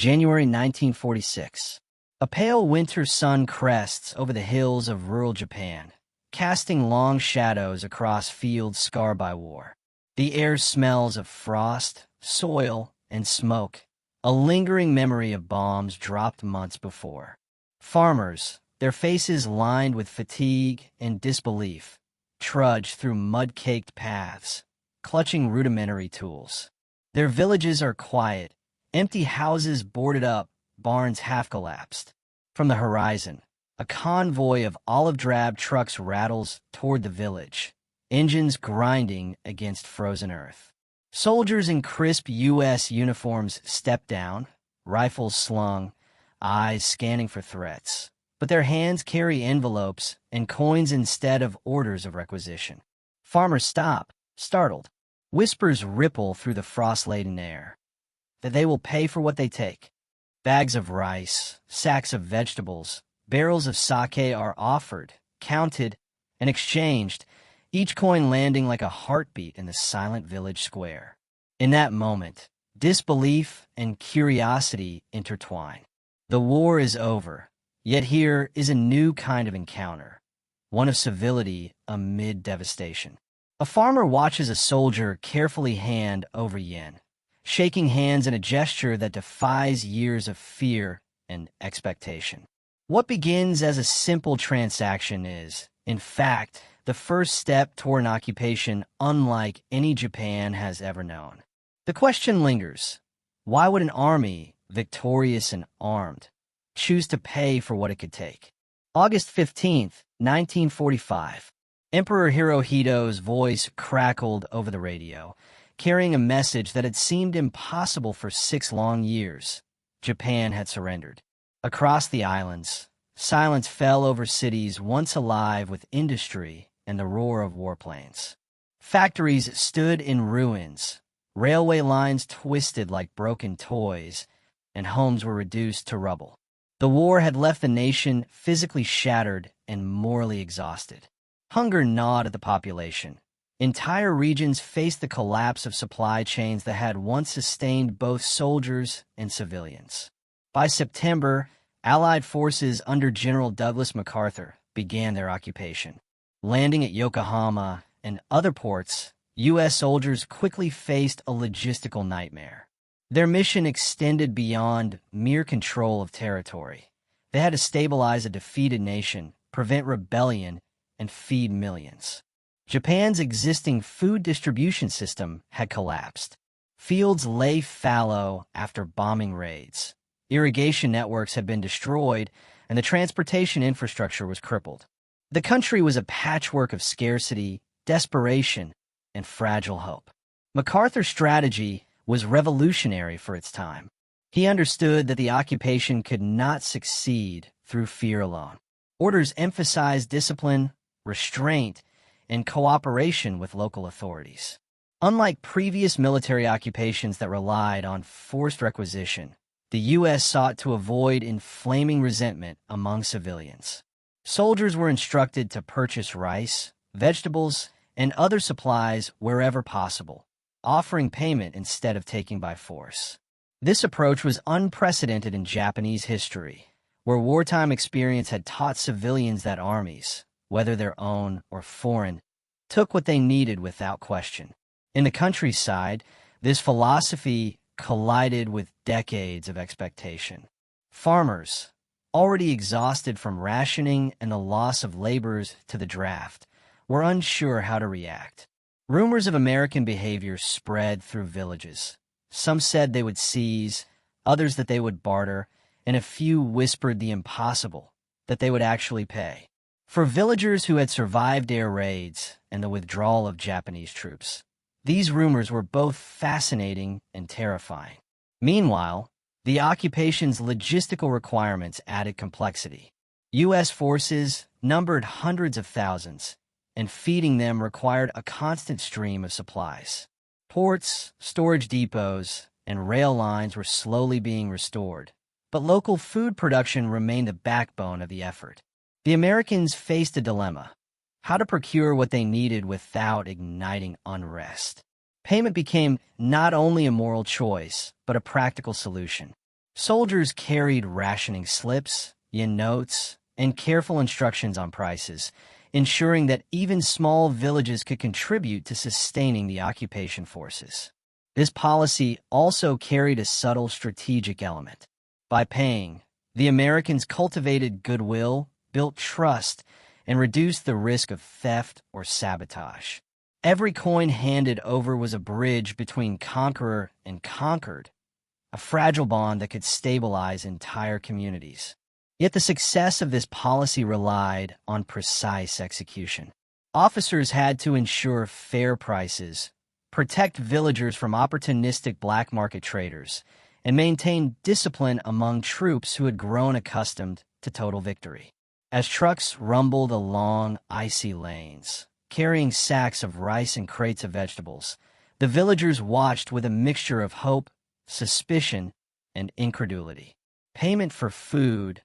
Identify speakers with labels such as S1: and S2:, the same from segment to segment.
S1: January 1946. A pale winter sun crests over the hills of rural Japan, casting long shadows across fields scarred by war. The air smells of frost, soil, and smoke, a lingering memory of bombs dropped months before. Farmers, their faces lined with fatigue and disbelief, trudge through mud-caked paths, clutching rudimentary tools. Their villages are quiet, empty houses boarded up, barns half collapsed. From the horizon, a convoy of olive-drab trucks rattles toward the village, engines grinding against frozen earth. Soldiers in crisp U.S. uniforms step down, rifles slung, eyes scanning for threats. But their hands carry envelopes and coins instead of orders of requisition. Farmers stop, startled. Whispers ripple through the frost-laden air. That they will pay for what they take. Bags of rice, sacks of vegetables, barrels of sake are offered, counted, and exchanged, each coin landing like a heartbeat in the silent village square. In that moment, disbelief and curiosity intertwine. The war is over. Yet here is a new kind of encounter, one of civility amid devastation. A farmer watches a soldier carefully hand over yen, shaking hands in a gesture that defies years of fear and expectation. What begins as a simple transaction is, in fact, the first step toward an occupation unlike any Japan has ever known. The question lingers: why would an army, victorious and armed, choose to pay for what it could take? August 15th, 1945. Emperor Hirohito's voice crackled over the radio, carrying a message that had seemed impossible for 6 long years. Japan had surrendered. Across the islands, silence fell over cities once alive with industry and the roar of warplanes. Factories stood in ruins, railway lines twisted like broken toys, and homes were reduced to rubble. The war had left the nation physically shattered and morally exhausted. Hunger gnawed at the population. Entire regions faced the collapse of supply chains that had once sustained both soldiers and civilians. By September, Allied forces under General Douglas MacArthur began their occupation. Landing at Yokohama and other ports, U.S. soldiers quickly faced a logistical nightmare. Their mission extended beyond mere control of territory. They had to stabilize a defeated nation, prevent rebellion, and feed millions. Japan's existing food distribution system had collapsed. Fields lay fallow after bombing raids. Irrigation networks had been destroyed, and the transportation infrastructure was crippled. The country was a patchwork of scarcity, desperation, and fragile hope. MacArthur's strategy was revolutionary for its time. He understood that the occupation could not succeed through fear alone. Orders emphasized discipline, restraint, and cooperation with local authorities. Unlike previous military occupations that relied on forced requisition, the U.S. sought to avoid inflaming resentment among civilians. Soldiers were instructed to purchase rice, vegetables, and other supplies wherever possible, offering payment instead of taking by force. This approach was unprecedented in Japanese history, where wartime experience had taught civilians that armies, whether their own or foreign, took what they needed without question. In the countryside, this philosophy collided with decades of expectation. Farmers, already exhausted from rationing and the loss of laborers to the draft, were unsure how to react. Rumors of American behavior spread through villages. Some said they would seize, others that they would barter, and a few whispered the impossible, that they would actually pay. For villagers who had survived air raids and the withdrawal of Japanese troops, these rumors were both fascinating and terrifying. Meanwhile, the occupation's logistical requirements added complexity. U.S. forces numbered hundreds of thousands, and feeding them required a constant stream of supplies. Ports, storage depots, and rail lines were slowly being restored, but local food production remained the backbone of the effort. The Americans faced a dilemma: how to procure what they needed without igniting unrest. Payment became not only a moral choice, but a practical solution. Soldiers carried rationing slips, yen notes, and careful instructions on prices, ensuring that even small villages could contribute to sustaining the occupation forces. This policy also carried a subtle strategic element. By paying, the Americans cultivated goodwill, built trust, and reduced the risk of theft or sabotage. Every coin handed over was a bridge between conqueror and conquered, a fragile bond that could stabilize entire communities. Yet the success of this policy relied on precise execution. Officers had to ensure fair prices, protect villagers from opportunistic black market traders, and maintain discipline among troops who had grown accustomed to total victory. As trucks rumbled along icy lanes, carrying sacks of rice and crates of vegetables, the villagers watched with a mixture of hope, suspicion, and incredulity. Payment for food,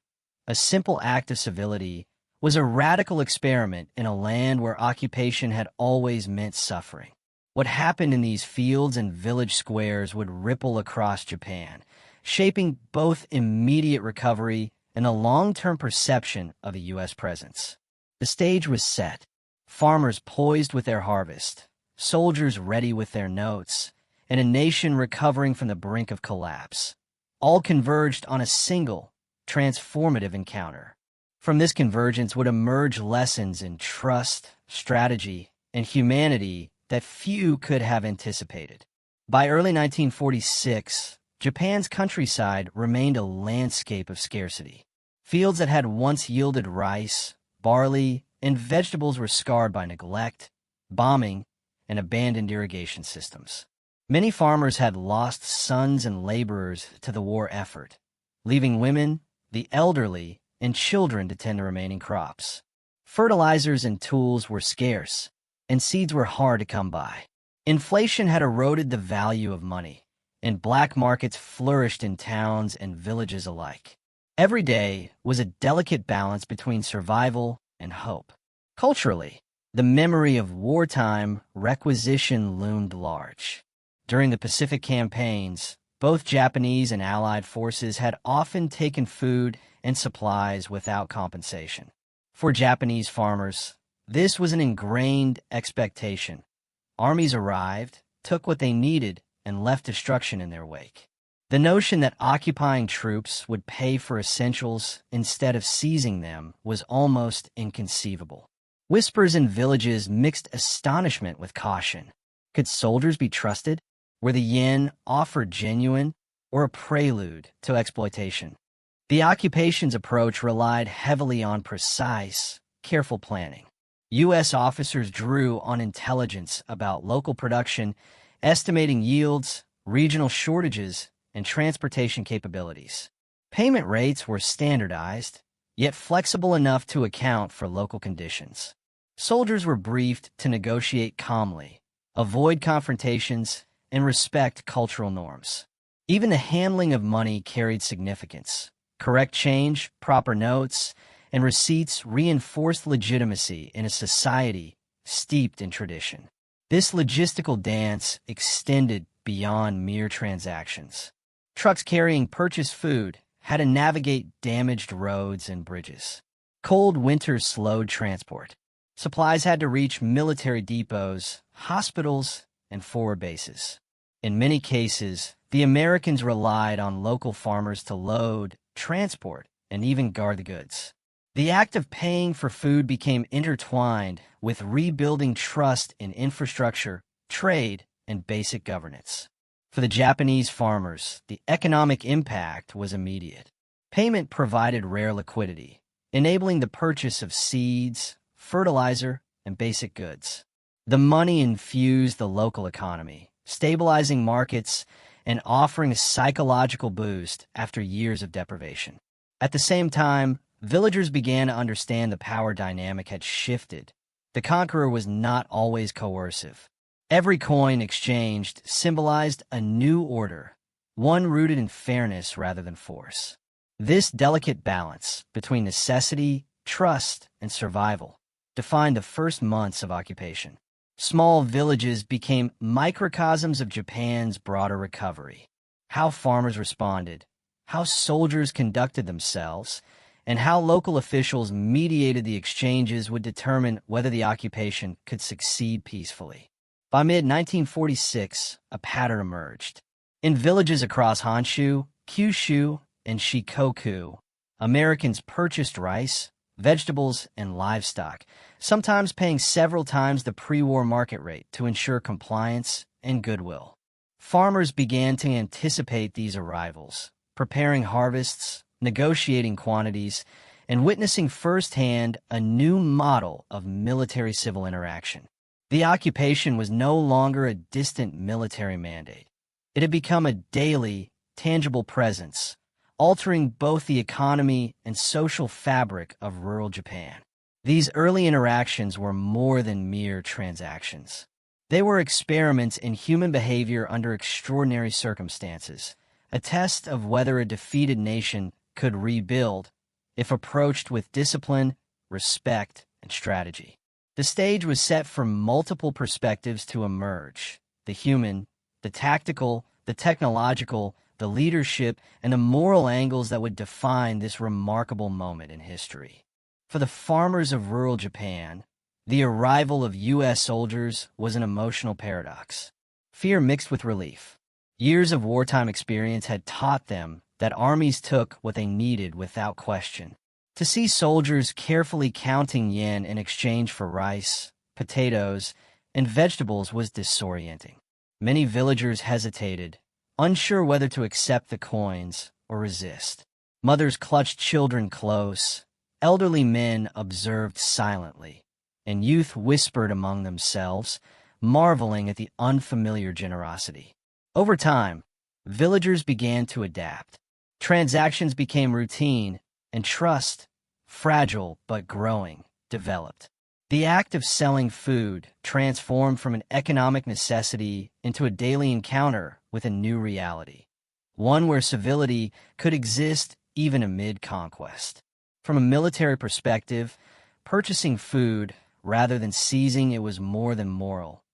S1: a simple act of civility, was a radical experiment in a land where occupation had always meant suffering. What happened in these fields and village squares would ripple across Japan, shaping both immediate recovery and a long-term perception of a U.S. presence. The stage was set, farmers poised with their harvest, soldiers ready with their notes, and a nation recovering from the brink of collapse. All converged on a single, transformative encounter. From this convergence would emerge lessons in trust, strategy, and humanity that few could have anticipated. By early 1946, Japan's countryside remained a landscape of scarcity. Fields that had once yielded rice, barley, and vegetables were scarred by neglect, bombing, and abandoned irrigation systems. Many farmers had lost sons and laborers to the war effort, leaving women, the elderly, and children to tend the remaining crops. Fertilizers and tools were scarce, and seeds were hard to come by. Inflation had eroded the value of money, and black markets flourished in towns and villages alike. Every day was a delicate balance between survival and hope. Culturally, the memory of wartime requisition loomed large. During the Pacific campaigns, both Japanese and Allied forces had often taken food and supplies without compensation. For Japanese farmers, this was an ingrained expectation. Armies arrived, took what they needed, and left destruction in their wake. The notion that occupying troops would pay for essentials instead of seizing them was almost inconceivable. Whispers in villages mixed astonishment with caution. Could soldiers be trusted? Were the yen offered genuine or a prelude to exploitation? The occupation's approach relied heavily on precise, careful planning. U.S. officers drew on intelligence about local production, estimating yields, regional shortages, and transportation capabilities. Payment rates were standardized, yet flexible enough to account for local conditions. Soldiers were briefed to negotiate calmly, avoid confrontations, and respect cultural norms. Even the handling of money carried significance. Correct change, proper notes, and receipts reinforced legitimacy in a society steeped in tradition. This logistical dance extended beyond mere transactions. Trucks carrying purchased food had to navigate damaged roads and bridges. Cold winters slowed transport. Supplies had to reach military depots, hospitals, and forward bases. In many cases, the Americans relied on local farmers to load, transport, and even guard the goods. The act of paying for food became intertwined with rebuilding trust in infrastructure, trade, and basic governance. For the Japanese farmers, the economic impact was immediate. Payment provided rare liquidity, enabling the purchase of seeds, fertilizer, and basic goods. The money infused the local economy, stabilizing markets and offering a psychological boost after years of deprivation. At the same time, villagers began to understand the power dynamic had shifted. The conqueror was not always coercive. Every coin exchanged symbolized a new order, one rooted in fairness rather than force. This delicate balance between necessity, trust, and survival defined the first months of occupation. Small villages became microcosms of Japan's broader recovery. How farmers responded, how soldiers conducted themselves, and how local officials mediated the exchanges would determine whether the occupation could succeed peacefully. By mid-1946, a pattern emerged. In villages across Honshu, Kyushu, and Shikoku, Americans purchased rice, vegetables, and livestock, sometimes paying several times the pre-war market rate to ensure compliance and goodwill. Farmers began to anticipate these arrivals, preparing harvests, negotiating quantities, and witnessing firsthand a new model of military-civil interaction. The occupation was no longer a distant military mandate. It had become a daily, tangible presence, altering both the economy and social fabric of rural Japan. These early interactions were more than mere transactions. They were experiments in human behavior under extraordinary circumstances, a test of whether a defeated nation could rebuild if approached with discipline, respect, and strategy. The stage was set for multiple perspectives to emerge: the human, the tactical, the technological, the leadership, and the moral angles that would define this remarkable moment in history. For the farmers of rural Japan, the arrival of U.S. soldiers was an emotional paradox. Fear mixed with relief. Years of wartime experience had taught them that armies took what they needed without question. To see soldiers carefully counting yen in exchange for rice, potatoes, and vegetables was disorienting. Many villagers hesitated, unsure whether to accept the coins or resist. Mothers clutched children close, elderly men observed silently, and youth whispered among themselves, marveling at the unfamiliar generosity. Over time, villagers began to adapt. Transactions became routine, and trust, fragile but growing, developed. The act of selling food transformed from an economic necessity into a daily encounter with a new reality, one where civility could exist even amid conquest. From a military perspective, purchasing food rather than seizing it was more than moral.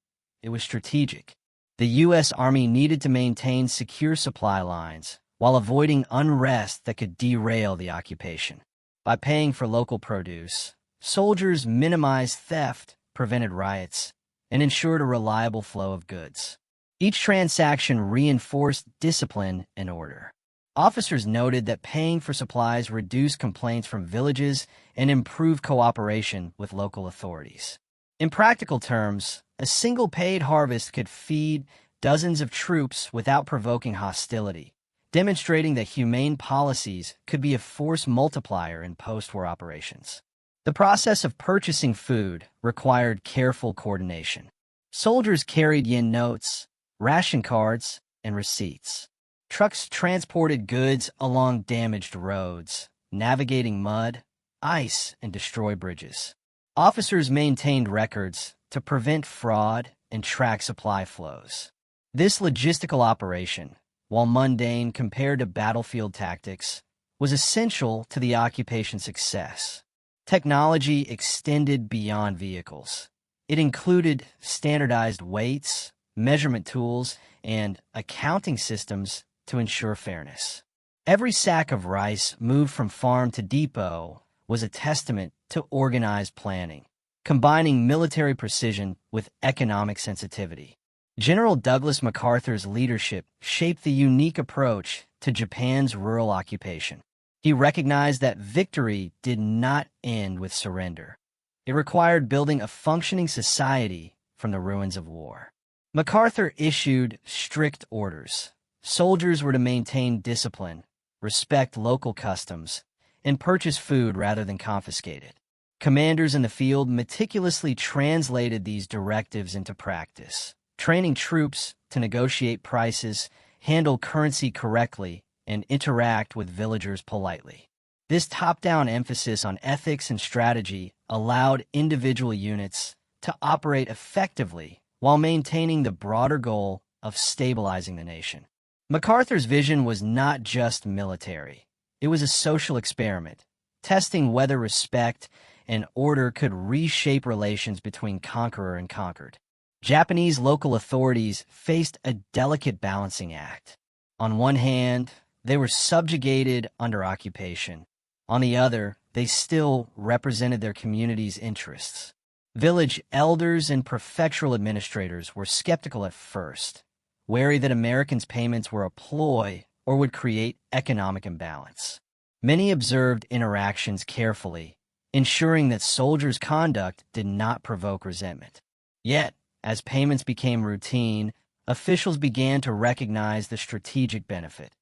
S1: It was strategic. The U.S. Army needed to maintain secure supply lines while avoiding unrest that could derail the occupation. By paying for local produce, soldiers minimized theft, prevented riots, and ensured a reliable flow of goods. Each transaction reinforced discipline and order. Officers noted that paying for supplies reduced complaints from villages and improved cooperation with local authorities. In practical terms, a single paid harvest could feed dozens of troops without provoking hostility, demonstrating that humane policies could be a force multiplier in post-war operations. The process of purchasing food required careful coordination. Soldiers carried yen notes, ration cards, and receipts. Trucks transported goods along damaged roads, navigating mud, ice, and destroyed bridges. Officers maintained records to prevent fraud and track supply flows. This logistical operation, while mundane compared to battlefield tactics, was essential to the occupation's success. Technology extended beyond vehicles. It included standardized weights, measurement tools, and accounting systems to ensure fairness. Every sack of rice moved from farm to depot was a testament to organized planning, combining military precision with economic sensitivity. General Douglas MacArthur's leadership shaped the unique approach to Japan's rural occupation. He recognized that victory did not end with surrender. It required building a functioning society from the ruins of war. MacArthur issued strict orders. Soldiers were to maintain discipline, respect local customs, and purchase food rather than confiscate it. Commanders in the field meticulously translated these directives into practice, training troops to negotiate prices, handle currency correctly, and interact with villagers politely. This top-down emphasis on ethics and strategy allowed individual units to operate effectively while maintaining the broader goal of stabilizing the nation. MacArthur's vision was not just military. It was a social experiment, testing whether respect and order could reshape relations between conqueror and conquered. Japanese local authorities faced a delicate balancing act. On one hand, They were subjugated under occupation. On the other, they still represented their community's interests. Village elders and prefectural administrators were skeptical at first, wary that Americans' payments were a ploy or would create economic imbalance. Many observed interactions carefully, ensuring that soldiers' conduct did not provoke resentment. Yet, as payments became routine, officials began to recognize the strategic benefit.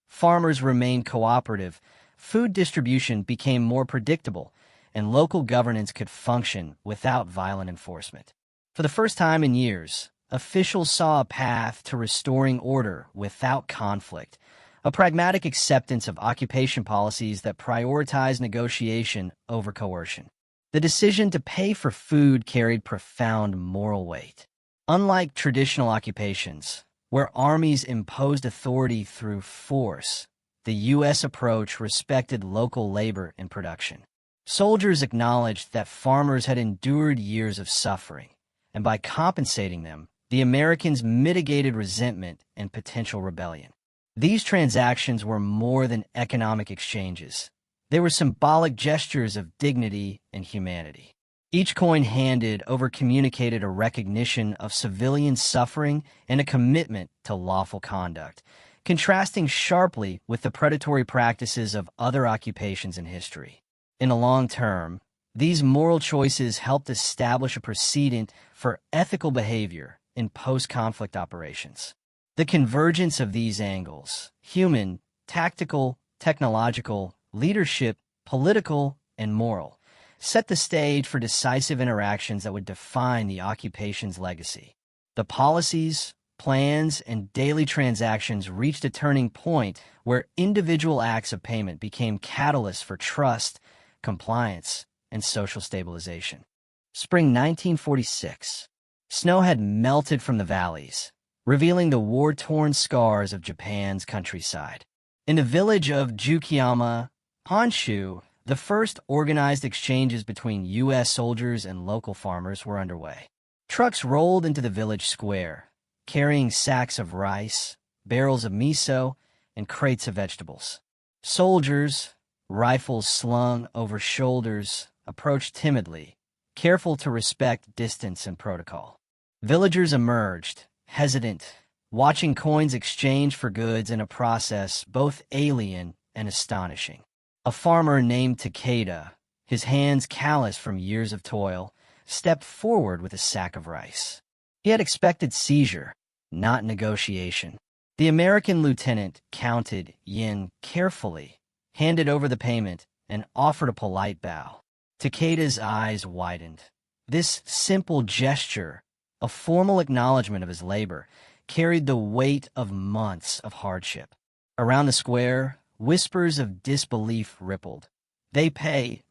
S1: Farmers remained cooperative, food distribution became more predictable, and local governance could function without violent enforcement. For the first time in years, officials saw a path to restoring order without conflict, a pragmatic acceptance of occupation policies that prioritize negotiation over coercion. The decision to pay for food carried profound moral weight. Unlike traditional occupations, where armies imposed authority through force, the U.S. approach respected local labor and production. Soldiers acknowledged that farmers had endured years of suffering, and by compensating them, the Americans mitigated resentment and potential rebellion. These transactions were more than economic exchanges. They were symbolic gestures of dignity and humanity. Each coin handed over-communicated a recognition of civilian suffering and a commitment to lawful conduct, contrasting sharply with the predatory practices of other occupations in history. In the long term, these moral choices helped establish a precedent for ethical behavior in post-conflict operations. The convergence of these angles, human, tactical, technological, leadership, political, and moral, set the stage for decisive interactions that would define the occupation's legacy. The policies, plans, and daily transactions reached a turning point where individual acts of payment became catalysts for trust, compliance, and social stabilization. Spring 1946. Snow had melted from the valleys, revealing the war-torn scars of Japan's countryside. In the village of Jukiyama, Honshu, the first organized exchanges between U.S. soldiers and local farmers were underway. Trucks rolled into the village square, carrying sacks of rice, barrels of miso, and crates of vegetables. Soldiers, rifles slung over shoulders, approached timidly, careful to respect distance and protocol. Villagers emerged, hesitant, watching coins exchange for goods in a process both alien and astonishing. A farmer named Takeda, his hands calloused from years of toil, stepped forward with a sack of rice. He had expected seizure, not negotiation. The American lieutenant counted yen carefully, handed over the payment, and offered a polite bow. Takeda's eyes widened. This simple gesture, a formal acknowledgement of his labor, carried the weight of months of hardship. Around the square, whispers of disbelief rippled. They pay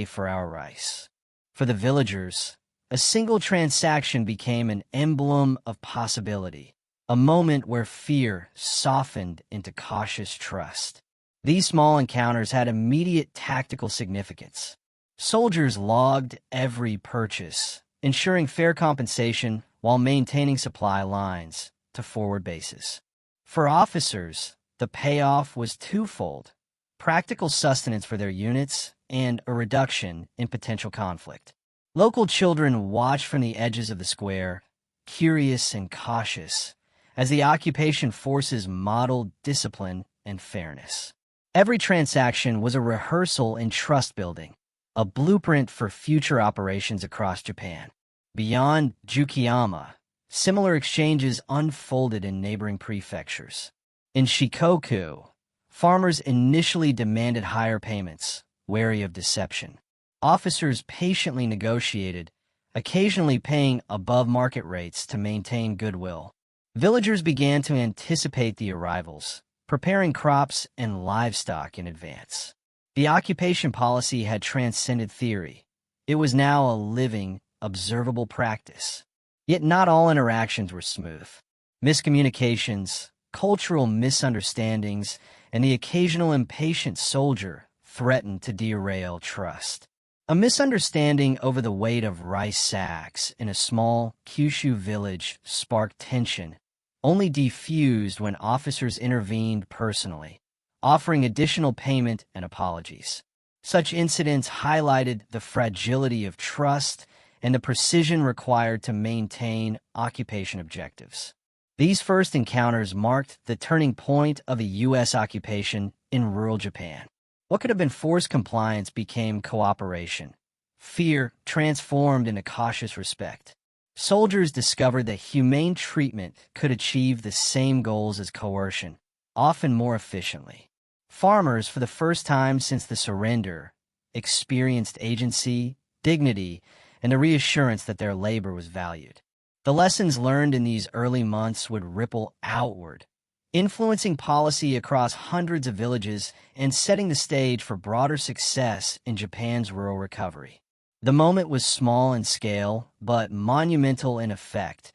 S1: for our rice. For the villagers, a single transaction became an emblem of possibility, a moment where fear softened into cautious trust. These small encounters had immediate tactical significance. Soldiers logged every purchase, ensuring fair compensation while maintaining supply lines to forward bases. For officers, the payoff was twofold: practical sustenance for their units and a reduction in potential conflict. Local children watched from the edges of the square, curious and cautious, as the occupation forces modeled discipline and fairness. Every transaction was a rehearsal in trust building, a blueprint for future operations across Japan. Beyond Jukiyama, similar exchanges unfolded in neighboring prefectures. In Shikoku, farmers initially demanded higher payments, wary of deception. Officers patiently negotiated, occasionally paying above market rates to maintain goodwill. Villagers began to anticipate the arrivals, preparing crops and livestock in advance. The occupation policy had transcended theory. It was now a living, observable practice. Yet not all interactions were smooth. Miscommunications, cultural misunderstandings, and the occasional impatient soldier threatened to derail trust. A misunderstanding over the weight of rice sacks in a small Kyushu village sparked tension, only defused when officers intervened personally. offering additional payment and apologies. Such incidents highlighted the fragility of trust and the precision required to maintain occupation objectives. These first encounters marked the turning point of a U.S. occupation in rural Japan. What could have been forced compliance became cooperation. Fear transformed into cautious respect. Soldiers discovered that humane treatment could achieve the same goals as coercion, often more efficiently. Farmers, for the first time since the surrender, experienced agency, dignity, and the reassurance that their labor was valued. The lessons learned in these early months would ripple outward, influencing policy across hundreds of villages and setting the stage for broader success in Japan's rural recovery. The moment was small in scale, but monumental in effect,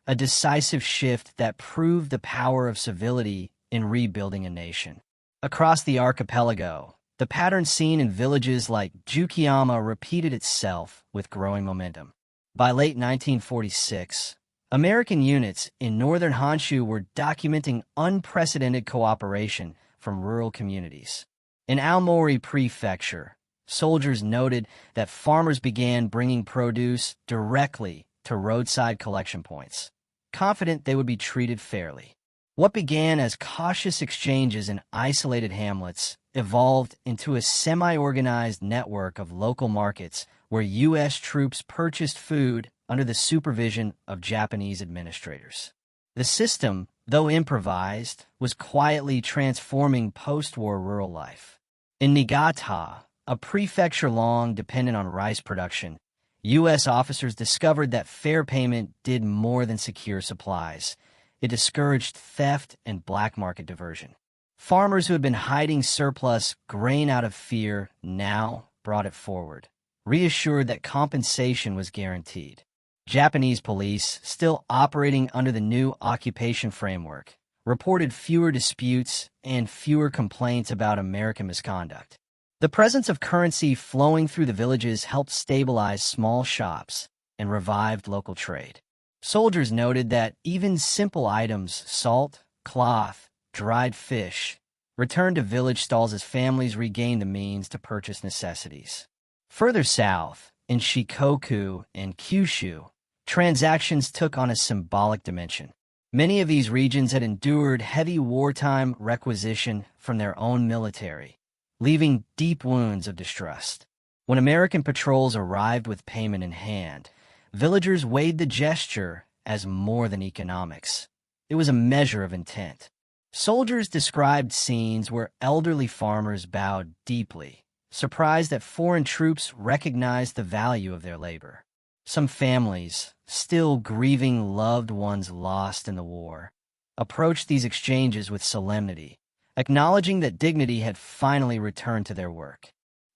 S1: a decisive shift that proved the power of civility in rebuilding a nation. Across the archipelago, the pattern seen in villages like Jukiyama repeated itself with growing momentum. By late 1946, American units in northern Honshu were documenting unprecedented cooperation from rural communities. In Aomori Prefecture, soldiers noted that farmers began bringing produce directly to roadside collection points, confident they would be treated fairly. What began as cautious exchanges in isolated hamlets evolved into a semi-organized network of local markets where U.S. troops purchased food under the supervision of Japanese administrators. The system, though improvised, was quietly transforming post-war rural life. In Niigata, a prefecture long dependent on rice production, U.S. officers discovered that fair payment did more than secure supplies. It discouraged theft and black market diversion. Farmers who had been hiding surplus grain out of fear now brought it forward, reassured that compensation was guaranteed. Japanese police, still operating under the new occupation framework, reported fewer disputes and fewer complaints about American misconduct. The presence of currency flowing through the villages helped stabilize small shops and revived local trade. Soldiers noted that even simple items, salt, cloth, dried fish, returned to village stalls as families regained the means to purchase necessities. Further south, in Shikoku and Kyushu, transactions took on a symbolic dimension. Many of these regions had endured heavy wartime requisition from their own military, leaving deep wounds of distrust. When American patrols arrived with payment in hand, villagers weighed the gesture as more than economics. It was a measure of intent. Soldiers described scenes where elderly farmers bowed deeply, surprised that foreign troops recognized the value of their labor. Some families, still grieving loved ones lost in the war, approached these exchanges with solemnity, acknowledging that dignity had finally returned to their work.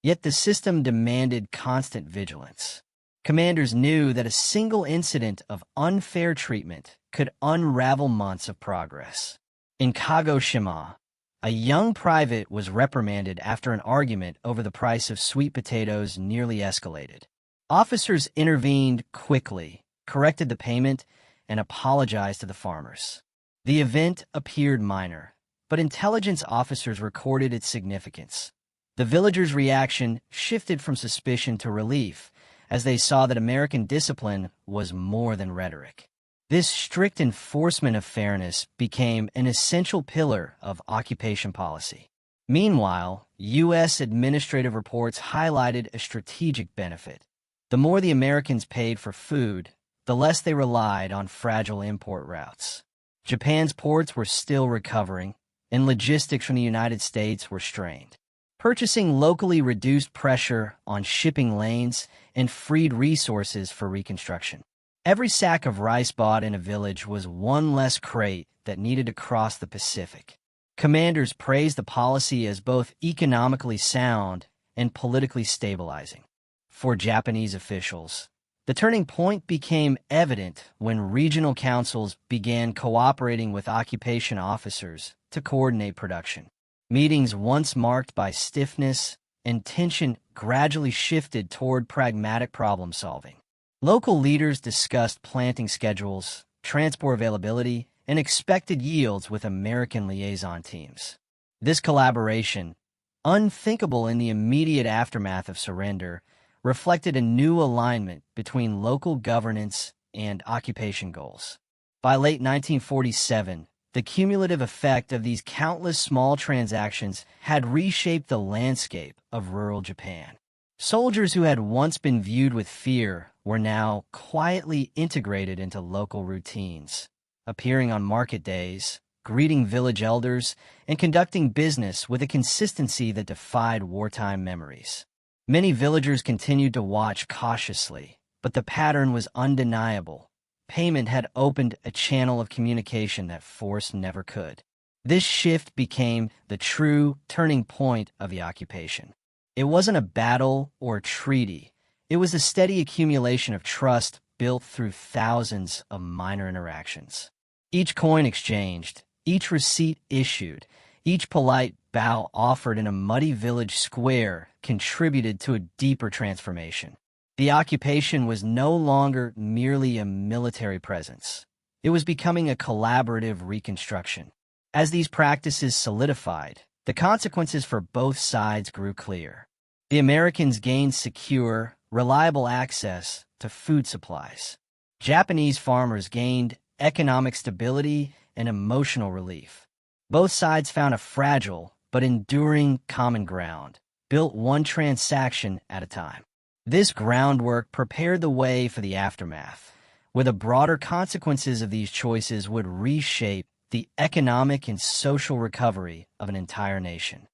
S1: Yet the system demanded constant vigilance. Commanders knew that a single incident of unfair treatment could unravel months of progress. In Kagoshima, a young private was reprimanded after an argument over the price of sweet potatoes nearly escalated. Officers intervened quickly, corrected the payment, and apologized to the farmers. The event appeared minor, but intelligence officers recorded its significance. The villagers' reaction shifted from suspicion to relief, as they saw that American discipline was more than rhetoric. This strict enforcement of fairness became an essential pillar of occupation policy. Meanwhile, U.S. administrative reports highlighted a strategic benefit. The more the Americans paid for food, the less they relied on fragile import routes. Japan's ports were still recovering, and logistics from the United States were strained. Purchasing locally reduced pressure on shipping lanes and freed resources for reconstruction. Every sack of rice bought in a village was one less crate that needed to cross the Pacific. Commanders praised the policy as both economically sound and politically stabilizing. For Japanese officials, the turning point became evident when regional councils began cooperating with occupation officers to coordinate production. Meetings once marked by stiffness and tension gradually shifted toward pragmatic problem-solving. Local leaders discussed planting schedules, transport availability, and expected yields with American liaison teams. This collaboration, unthinkable in the immediate aftermath of surrender, reflected a new alignment between local governance and occupation goals. By late 1947, the cumulative effect of these countless small transactions had reshaped the landscape of rural Japan. Soldiers who had once been viewed with fear were now quietly integrated into local routines, appearing on market days, greeting village elders, and conducting business with a consistency that defied wartime memories. Many villagers continued to watch cautiously, but the pattern was undeniable. Payment had opened a channel of communication that force never could. This shift became the true turning point of the occupation. It wasn't a battle or a treaty. It was the steady accumulation of trust built through thousands of minor interactions. Each coin exchanged, each receipt issued, each polite bow offered in a muddy village square contributed to a deeper transformation. The occupation was no longer merely a military presence. It was becoming a collaborative reconstruction. As these practices solidified, the consequences for both sides grew clear. The Americans gained secure, reliable access to food supplies. Japanese farmers gained economic stability and emotional relief. Both sides found a fragile but enduring common ground, built one transaction at a time. This groundwork prepared the way for the aftermath, where the broader consequences of these choices would reshape the economic and social recovery of an entire nation.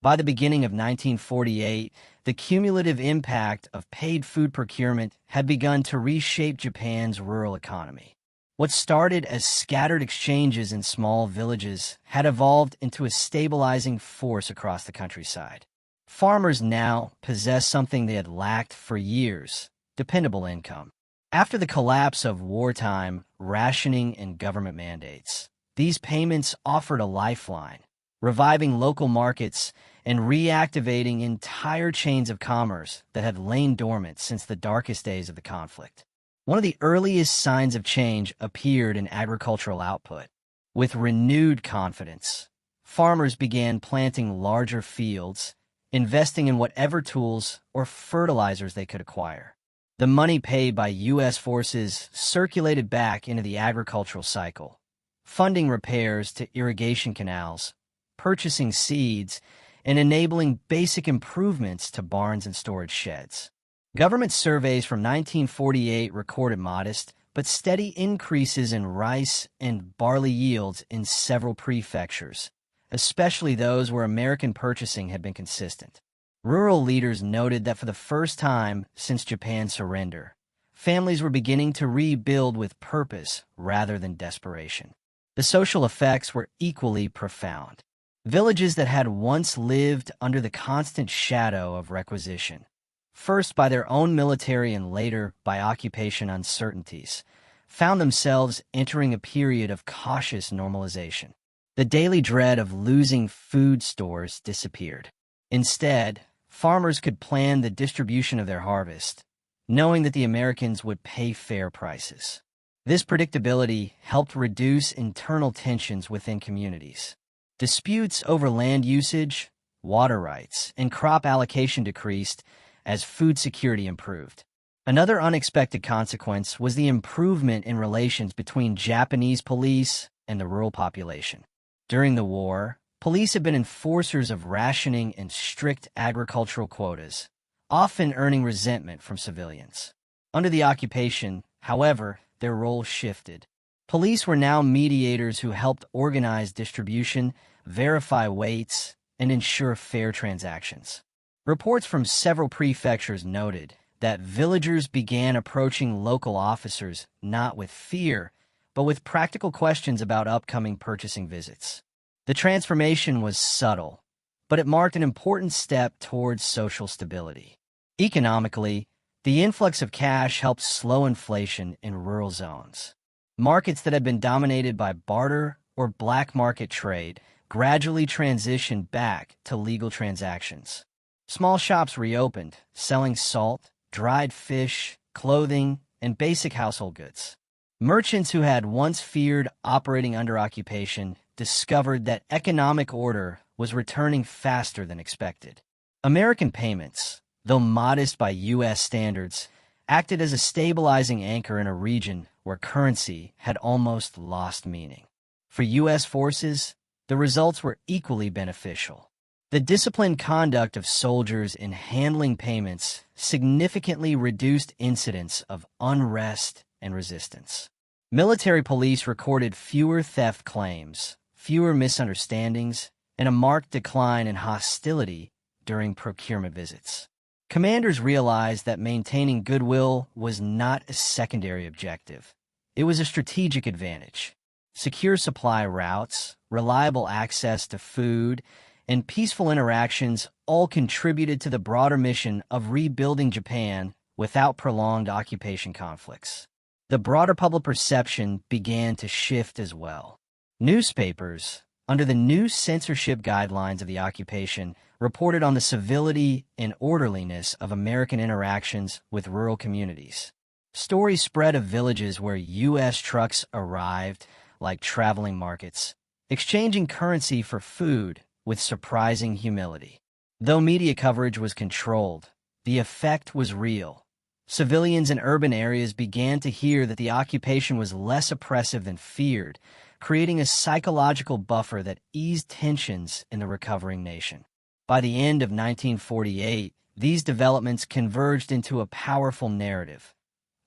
S1: By the beginning of 1948, the cumulative impact of paid food procurement had begun to reshape Japan's rural economy. What started as scattered exchanges in small villages had evolved into a stabilizing force across the countryside. Farmers now possessed something they had lacked for years: dependable income. After the collapse of wartime, rationing, and government mandates, these payments offered a lifeline, reviving local markets and reactivating entire chains of commerce that had lain dormant since the darkest days of the conflict. One of the earliest signs of change appeared in agricultural output. With renewed confidence, farmers began planting larger fields, investing in whatever tools or fertilizers they could acquire. The money paid by U.S. forces circulated back into the agricultural cycle, funding repairs to irrigation canals, purchasing seeds, and enabling basic improvements to barns and storage sheds. Government surveys from 1948 recorded modest but steady increases in rice and barley yields in several prefectures, especially those where American purchasing had been consistent. Rural leaders noted that for the first time since Japan's surrender, families were beginning to rebuild with purpose rather than desperation. The social effects were equally profound. Villages that had once lived under the constant shadow of requisition, first by their own military and later by occupation uncertainties, found themselves entering a period of cautious normalization. The daily dread of losing food stores disappeared. Instead, farmers could plan the distribution of their harvest, knowing that the Americans would pay fair prices. This predictability helped reduce internal tensions within communities. Disputes over land usage, water rights, and crop allocation decreased as food security improved. Another unexpected consequence was the improvement in relations between Japanese police and the rural population. During the war, police had been enforcers of rationing and strict agricultural quotas, often earning resentment from civilians. Under the occupation, however, their role shifted. Police were now mediators who helped organize distribution, verify weights, and ensure fair transactions. Reports from several prefectures noted that villagers began approaching local officers not with fear, but with practical questions about upcoming purchasing visits. The transformation was subtle, but it marked an important step towards social stability. Economically, the influx of cash helped slow inflation in rural zones. Markets that had been dominated by barter or black market trade gradually transitioned back to legal transactions. Small shops reopened, selling salt, dried fish, clothing, and basic household goods. Merchants who had once feared operating under occupation discovered that economic order was returning faster than expected. American payments, though modest by U.S. standards, acted as a stabilizing anchor in a region where currency had almost lost meaning. For U.S. forces, the results were equally beneficial. The disciplined conduct of soldiers in handling payments significantly reduced incidents of unrest and resistance. Military police recorded fewer theft claims, fewer misunderstandings, and a marked decline in hostility during procurement visits. Commanders realized that maintaining goodwill was not a secondary objective. It was a strategic advantage. Secure supply routes, reliable access to food, and peaceful interactions all contributed to the broader mission of rebuilding Japan without prolonged occupation conflicts. The broader public perception began to shift as well. Newspapers, under the new censorship guidelines of the occupation, reported on the civility and orderliness of American interactions with rural communities. Stories spread of villages where U.S. trucks arrived, like traveling markets, exchanging currency for food with surprising humility. Though media coverage was controlled, the effect was real. Civilians in urban areas began to hear that the occupation was less oppressive than feared, creating a psychological buffer that eased tensions in the recovering nation. By the end of 1948, these developments converged into a powerful narrative.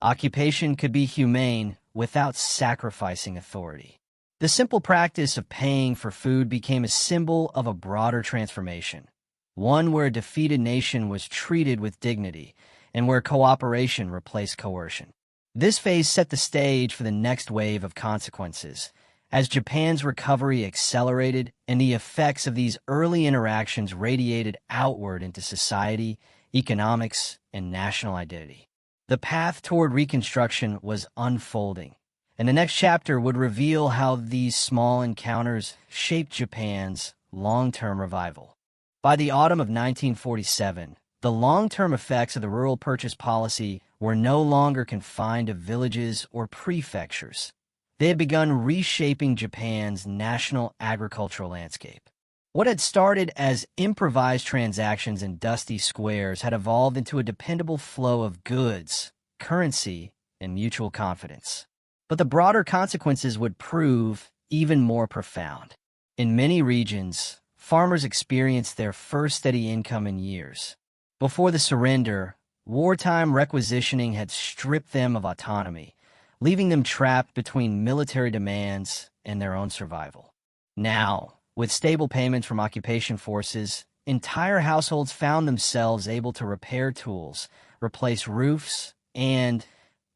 S1: Occupation could be humane without sacrificing authority. The simple practice of paying for food became a symbol of a broader transformation, one where a defeated nation was treated with dignity and where cooperation replaced coercion. This phase set the stage for the next wave of consequences, as Japan's recovery accelerated and the effects of these early interactions radiated outward into society, economics, and national identity. The path toward reconstruction was unfolding, and the next chapter would reveal how these small encounters shaped Japan's long-term revival. By the autumn of 1947, the long-term effects of the rural purchase policy were no longer confined to villages or prefectures. They had begun reshaping Japan's national agricultural landscape. What had started as improvised transactions in dusty squares had evolved into a dependable flow of goods, currency, and mutual confidence. But the broader consequences would prove even more profound. In many regions, farmers experienced their first steady income in years. Before the surrender, wartime requisitioning had stripped them of autonomy, leaving them trapped between military demands and their own survival. Now, with stable payments from occupation forces, entire households found themselves able to repair tools, replace roofs, and,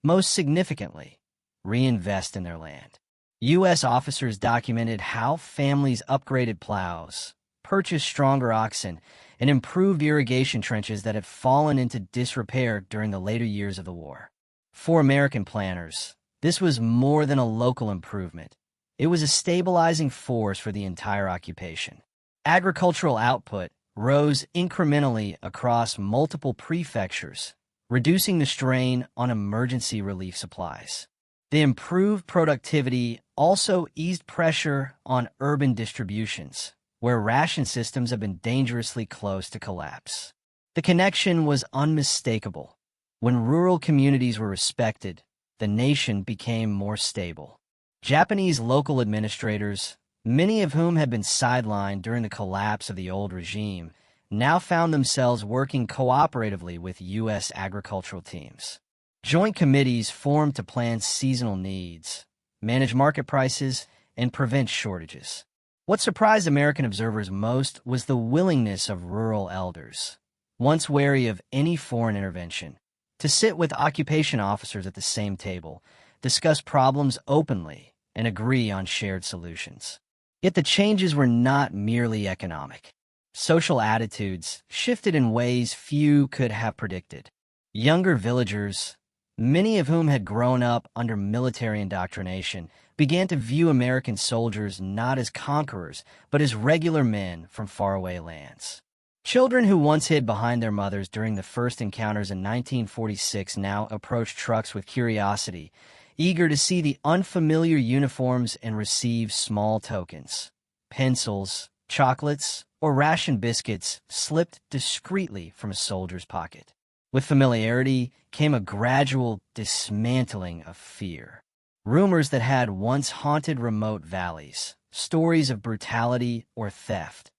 S1: most significantly, reinvest in their land. U.S. officers documented how families upgraded plows, purchased stronger oxen, and improved irrigation trenches that had fallen into disrepair during the later years of the war. For American planners, this was more than a local improvement. It was a stabilizing force for the entire occupation. Agricultural output rose incrementally across multiple prefectures, reducing the strain on emergency relief supplies. The improved productivity also eased pressure on urban distributions, where ration systems have been dangerously close to collapse. The connection was unmistakable. When rural communities were respected, the nation became more stable. Japanese local administrators, many of whom had been sidelined during the collapse of the old regime, now found themselves working cooperatively with U.S. agricultural teams. Joint committees formed to plan seasonal needs, manage market prices, and prevent shortages. What surprised American observers most was the willingness of rural elders, once wary of any foreign intervention, to sit with occupation officers at the same table, discuss problems openly, and agree on shared solutions. Yet the changes were not merely economic. Social attitudes shifted in ways few could have predicted. Younger villagers, many of whom had grown up under military indoctrination, began to view American soldiers not as conquerors, but as regular men from faraway lands. Children who once hid behind their mothers during the first encounters in 1946 now approached trucks with curiosity, eager to see the unfamiliar uniforms and receive small tokens, pencils, chocolates, or ration biscuits slipped discreetly from a soldier's pocket. With familiarity came a gradual dismantling of fear. Rumors that had once haunted remote valleys, stories of brutality or theft,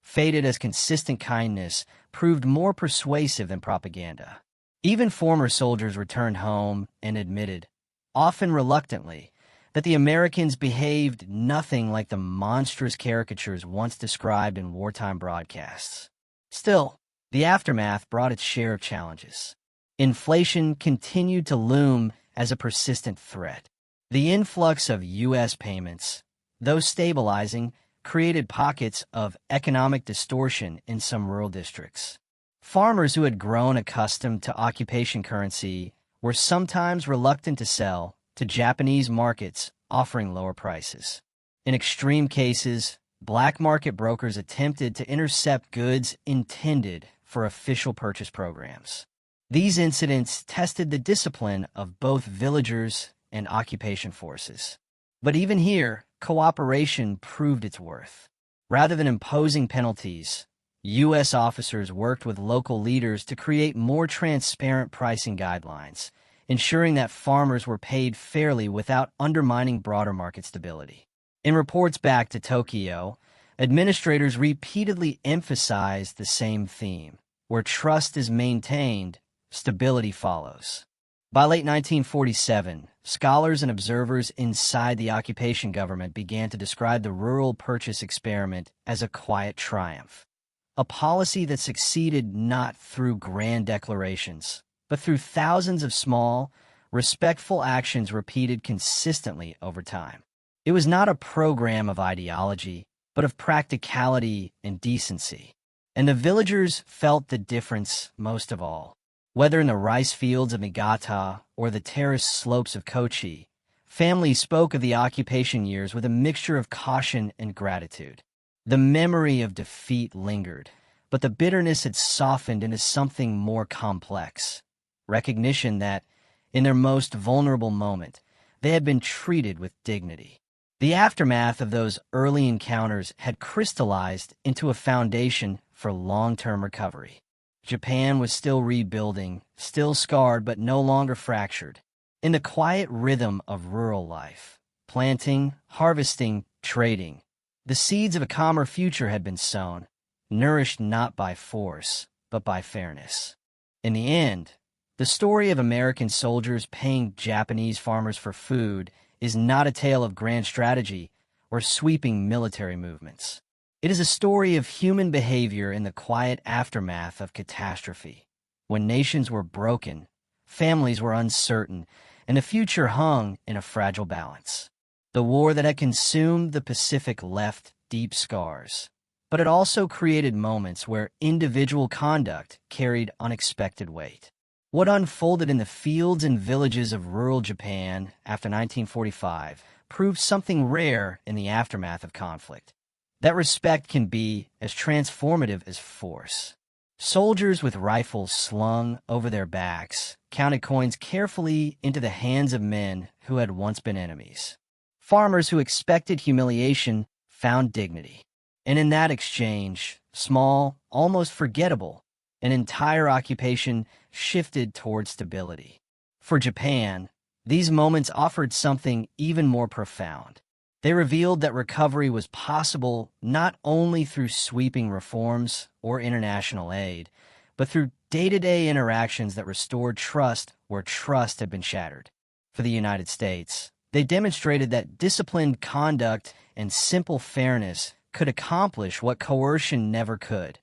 S1: faded as consistent kindness proved more persuasive than propaganda. Even former soldiers returned home and admitted, often reluctantly, that the Americans behaved nothing like the monstrous caricatures once described in wartime broadcasts. Still, the aftermath brought its share of challenges. Inflation continued to loom as a persistent threat. The influx of U.S. payments, though stabilizing, created pockets of economic distortion in some rural districts. Farmers who had grown accustomed to occupation currency were sometimes reluctant to sell to Japanese markets offering lower prices. In extreme cases, black market brokers attempted to intercept goods intended for official purchase programs. These incidents tested the discipline of both villagers and occupation forces. But even here, cooperation proved its worth. Rather than imposing penalties, U.S. officers worked with local leaders to create more transparent pricing guidelines, ensuring that farmers were paid fairly without undermining broader market stability. In reports back to Tokyo, administrators repeatedly emphasized the same theme: where trust is maintained, stability follows. By late 1947, scholars and observers inside the occupation government began to describe the rural purchase experiment as a quiet triumph, a policy that succeeded not through grand declarations, but through thousands of small, respectful actions repeated consistently over time. It was not a program of ideology, but of practicality and decency. And the villagers felt the difference most of all. Whether in the rice fields of Niigata or the terraced slopes of Kochi, families spoke of the occupation years with a mixture of caution and gratitude. The memory of defeat lingered, but the bitterness had softened into something more complex. Recognition that, in their most vulnerable moment, they had been treated with dignity. The aftermath of those early encounters had crystallized into a foundation for long-term recovery. Japan was still rebuilding, still scarred but no longer fractured. In the quiet rhythm of rural life, planting, harvesting, trading, the seeds of a calmer future had been sown, nourished not by force, but by fairness. In the end, the story of American soldiers paying Japanese farmers for food is not a tale of grand strategy or sweeping military movements. It is a story of human behavior in the quiet aftermath of catastrophe. When nations were broken, families were uncertain, and the future hung in a fragile balance. The war that had consumed the Pacific left deep scars, but it also created moments where individual conduct carried unexpected weight. What unfolded in the fields and villages of rural Japan after 1945 proved something rare in the aftermath of conflict. That respect can be as transformative as force. Soldiers with rifles slung over their backs counted coins carefully into the hands of men who had once been enemies. Farmers who expected humiliation found dignity. And in that exchange, small, almost forgettable, an entire occupation shifted toward stability. For Japan, these moments offered something even more profound. They revealed that recovery was possible not only through sweeping reforms or international aid, but through day-to-day interactions that restored trust where trust had been shattered. For the United States, they demonstrated that disciplined conduct and simple fairness could accomplish what coercion never could: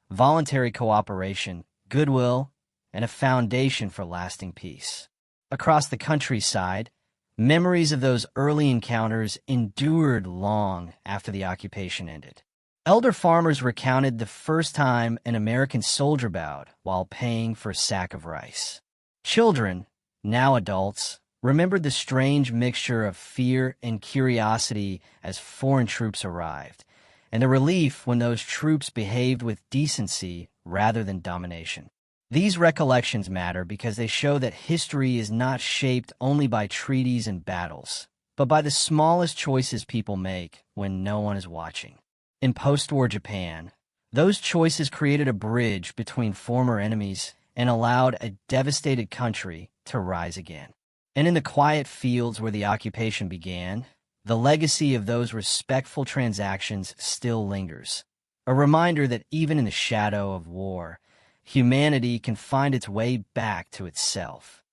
S1: voluntary cooperation, goodwill, and a foundation for lasting peace. Across the countryside, memories of those early encounters endured long after the occupation ended. Elder farmers recounted the first time an American soldier bowed while paying for a sack of rice. Children, now adults, remembered the strange mixture of fear and curiosity as foreign troops arrived, and the relief when those troops behaved with decency rather than domination. These recollections matter because they show that history is not shaped only by treaties and battles, but by the smallest choices people make when no one is watching. In post-war Japan, Those choices created a bridge between former enemies and allowed a devastated country to rise again. And in the quiet fields where the occupation began, the legacy of those respectful transactions still lingers. A reminder that even in the shadow of war, humanity can find its way back to itself.